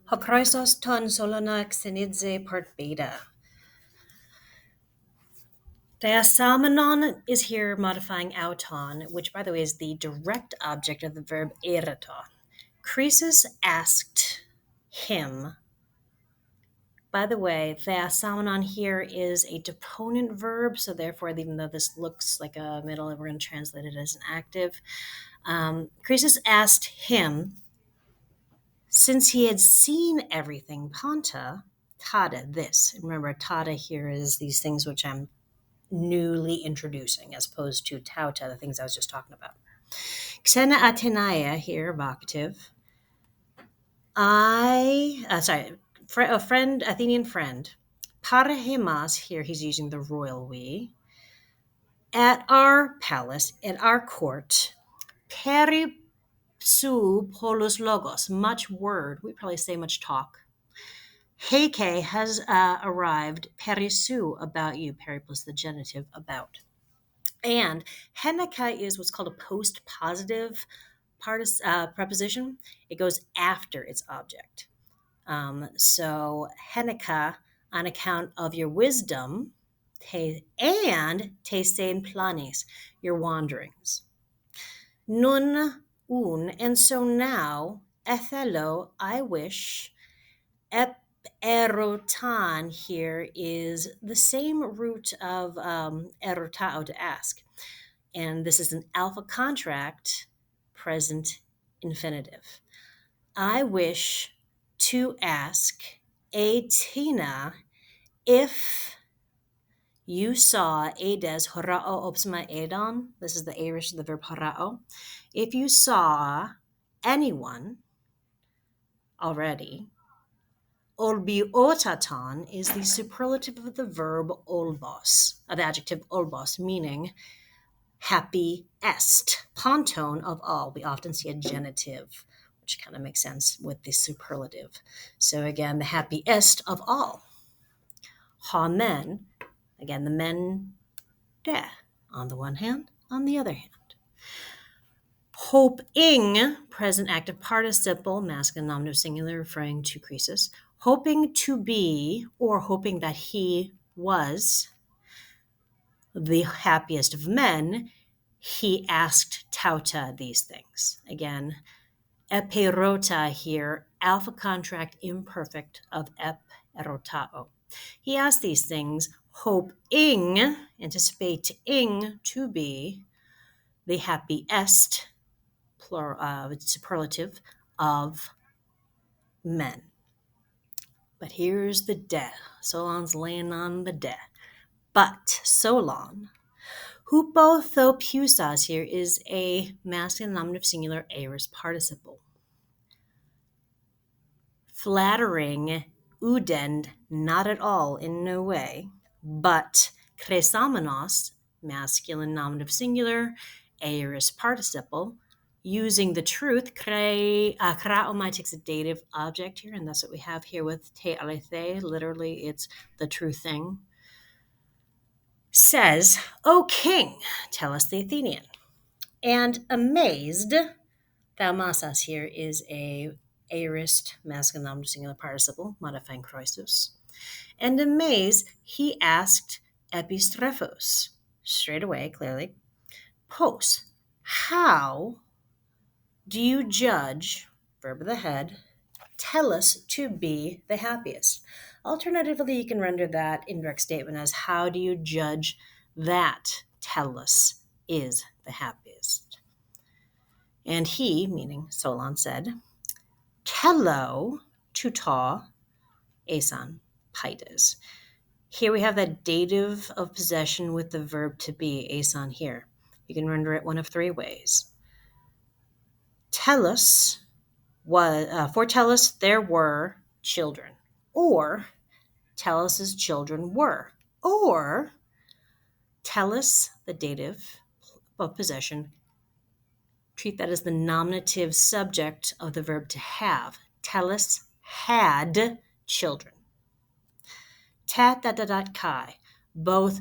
Croesus ton Solona xenidze part beta. Diasalmonon is here modifying auton, which, by the way, is the direct object of the verb ereto. Croesus asked him. By the way, diasalmonon here is a deponent verb, so therefore, even though this looks like a middle, we're going to translate it as an active. Croesus asked him, since he had seen everything, Panta, Tada, this. And remember, Tada here is these things which I'm newly introducing as opposed to Tauta, the things I was just talking about. Xena Atenaya here, vocative. A friend, Athenian friend. Parahimas, here he's using the royal we. At our palace, at our court, peri su polus logos, much word, we probably say much talk. Heike has arrived, perisu, about you, peri plus the genitive, about. And heneka is what's called a post-positive preposition. It goes after its object. So heneka, on account of your wisdom, and tesein planes, your wanderings. Nun un, and so now, ethelo, I wish, erotan here is the same root of erotao, to ask. And this is an alpha contract, present infinitive. I wish to ask Atina if you saw edes horao opsma edon. This is the aorist of the verb horao. If you saw anyone already, olbiotaton is the superlative of the verb olbos, of the adjective olbos, meaning happy est, pontone of all. We often see a genitive, which kind of makes sense with the superlative. So again, the happiest of all. Ha men, again, the men de, on the one hand, on the other hand. Hoping, present active participle, masculine nominative singular, referring to Croesus. Hoping to be, or hoping that he was the happiest of men, he asked Tauta these things. Again, eperota here, alpha contract imperfect of eperotao. He asked these things, hoping, anticipating to be the happiest, plural, superlative, of men. But here's the de. Solon's laying on the de. But Solon, hupothopusas here is a masculine nominative singular aorist participle. Flattering, udend, not at all, in no way, but kresamenos, masculine nominative singular aorist participle, using the truth, kraomai takes a dative object here, and that's what we have here with te alethe, literally it's the true thing, says, O king, tell us the Athenian. And amazed, thaumasas here is a aorist masculine nominative singular participle, modifying Croesus. And amazed, he asked Epistrephos, straight away, clearly, Pos, how do you judge, verb of the head, tell us to be the happiest? Alternatively, you can render that indirect statement as, how do you judge that Tellus is the happiest? And he, meaning Solon, said, Tello tuta asan paides. Here we have that dative of possession with the verb to be, asan here. You can render it one of three ways. Tellus was, for Tellus there were children, or Tellus's children were, or Tellus, the dative of possession, treat that as the nominative subject of the verb to have. Tellus had children. Tat kai, both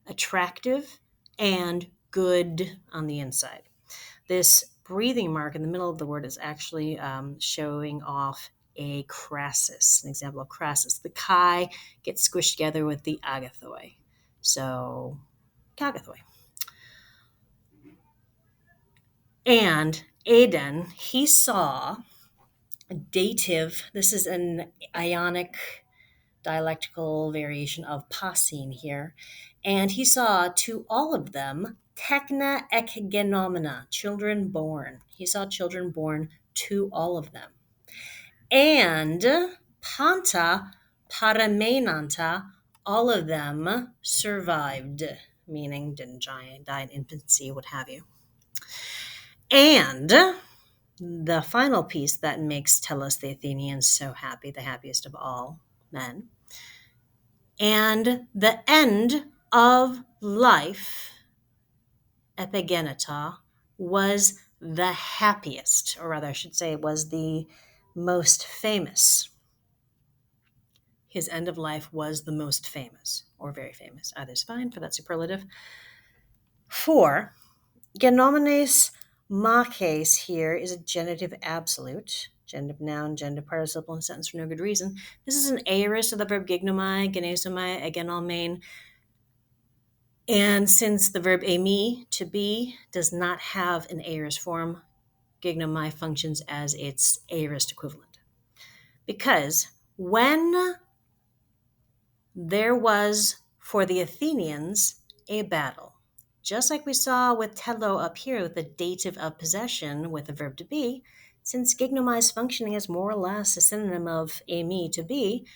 attractive and good on the inside. This breathing mark in the middle of the word is actually showing off a Crassus, an example of Crassus. The chi gets squished together with the agathoi. So, kagathoi. And Aden, he saw a dative, this is an ionic dialectical variation of passine here, and he saw to all of them techna ek genomena, children born. He saw children born to all of them. And panta paramenanta, all of them survived, meaning didn't die in infancy, what have you. And the final piece that makes Tellus the Athenians so happy, the happiest of all men, and the end of life, epigeneta, was the happiest, or rather, I should say, was the most famous. His end of life was the most famous, or very famous. Either is fine for that superlative. 4, genomenes maches here is a genitive absolute, genitive noun, genitive participle in a sentence for no good reason. This is an aorist of the verb gignomai, genesomai, agenomane. And since the verb emi, to be, does not have an aorist form, gignomai functions as its aorist equivalent. Because when there was, for the Athenians, a battle, just like we saw with tello up here with the dative of possession with the verb to be, since gignomai is functioning as more or less a synonym of emi, to be,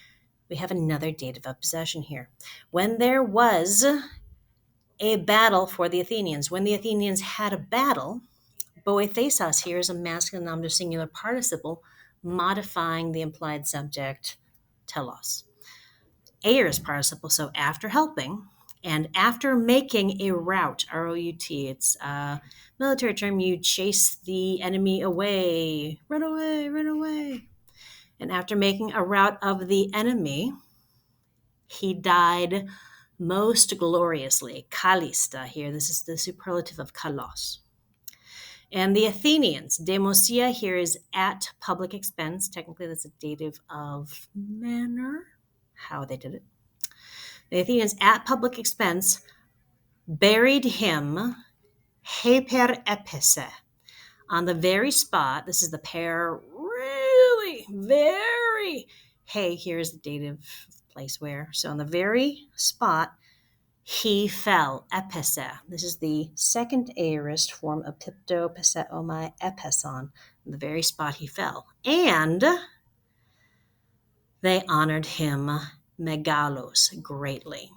we have another dative of possession here. When there was a battle for the Athenians, when the Athenians had a battle, boethesas here is a masculine nominative singular participle modifying the implied subject telos. Aorist participle, so after helping and after making a rout, R-O-U-T, it's a military term, you chase the enemy away, run away, run away. And after making a rout of the enemy, he died most gloriously. Kalista here, this is the superlative of kalos. And the Athenians, demosia here is at public expense. Technically, that's a dative of manner, how they did it. The Athenians, at public expense, buried him hyper epise, on the very spot. This is the pair, really, very. Hey, here's the dative place where. So on the very spot, he fell, epise. This is the second aorist form of pipto piseomai epeson, the very spot he fell. And they honored him megalos greatly.